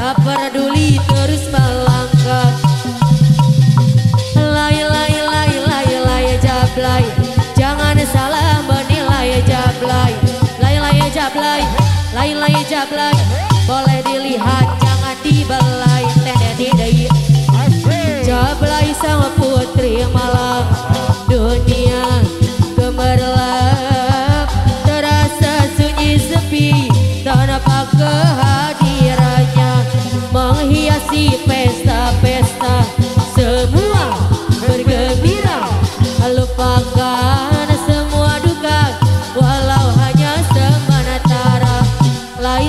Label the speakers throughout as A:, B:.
A: tak peduli terus melangkah. Lay jablay, jangan salah menilai jablay. Lay jablay, boleh dilihat jangan dibelai. Tendeni jablay sama putri malam dunia gemerlap, terasa sunyi sepi tanpa kehadirannya menghiasi pesta-pesta. Semua bergembira, lupakan semua duka walau hanya sementara. Lay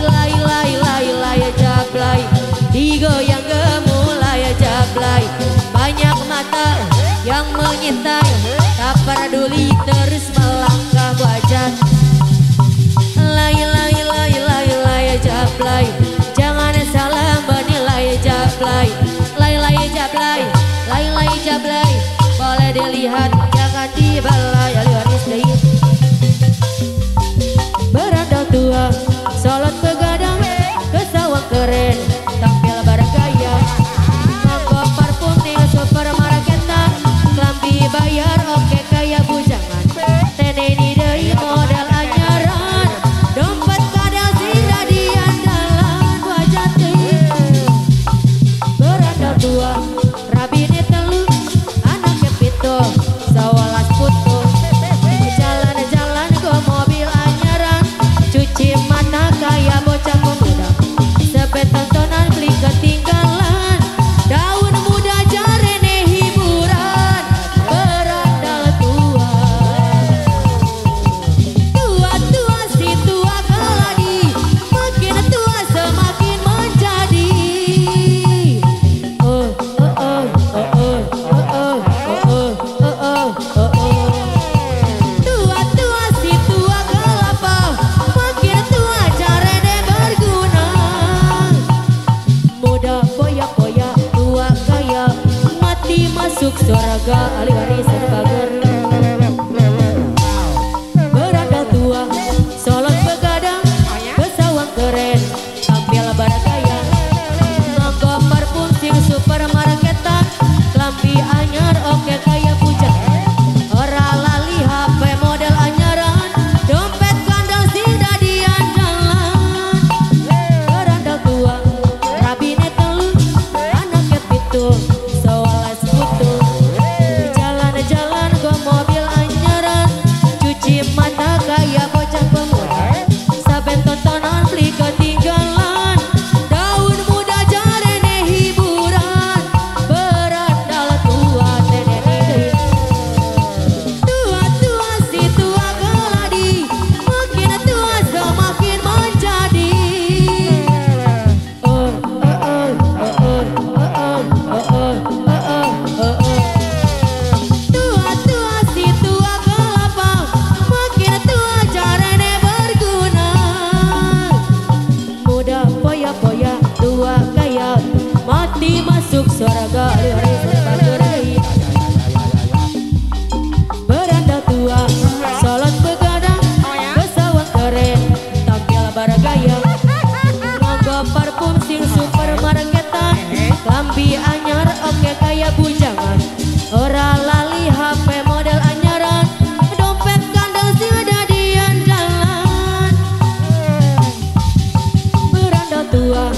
A: jablay, digoyang gemulai jablay. Banyak mata yang mengintai, tak peduli terus melangkah wajah. Lay jablay, jangan salah menilai jablay. Lay jablay, boleh dilihat jangan dibelai. Berandal tua, solot begadang, ke sawah keren, tampil bergaya. Mangkok parfum di supermarketan, kelambi bayar oke kayak bujangan. Teneni deui model anyaran, dompet kadang sira di andalan wajah teh. Berandal tua, rabine telu, anaknya pito, sawalas putu. Jalan-jalan ke mobil anyaran, cuci mata kayak bocah pemuda. Sepet tontonan beli ketinggalan, daun muda jarene hiburan. Berandal tua, tua si tua keladi, makin tua semakin menjadi. Tua si tua kelapa, makin tua jarene berguna. Muda poya-poya, tua kaya, mati masuk surga. Ali warisan bager. Berandal tua, solot begadang, kesawang keren, tampil bergaya. Mangkok parfum sing supermarketan, kelambi anyar oke kayak bujang. Ora lali HP model anyaran, dompet kandang sida di andalan. Berandal tua, rabine telu, anaknya pitu, sawalas putu. Jalan-jalan ke mobil anyaran, cuci mata kayak bocah pemuda. Saben tontonan beli ketinggalan, daun muda jarene hiburan. Berandal tua, teneni tua si tua keladi, makin tua semakin menjadi. Tua si tua kelapa, makin tua jarene berguna. Muda poya-poya, tua kaya, mati masuk surga. Berandal tua, solot begadang, ke sawah keren, tampil bergaya. Mangkok parfum sing supermarketan, kelambi anyar oke kayak bujangan. Ora lali HP model anyaran, dompet kandang sida di andalan. Berandal tua,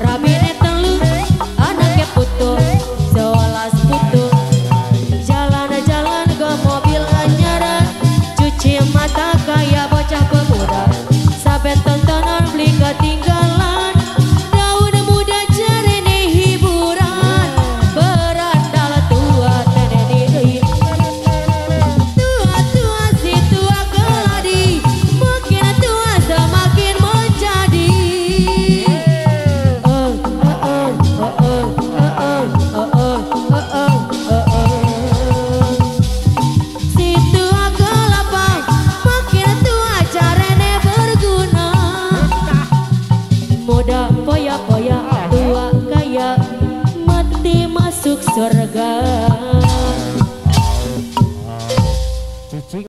A: rabine telu, anaknya putu, sawalas putu. Jalan-jalan ke mobil anyaran, cuci mata kayak bocah pemuda. Saben tontonan beli ketinggalan, daun muda jarene hiburan. Berandal tua, teneni tua si tua keladi, makin tua semakin menjadi. Si tua kelapa, makin tua jarene berguna. Muda poya-poya, tua kaya, mati masuk surga.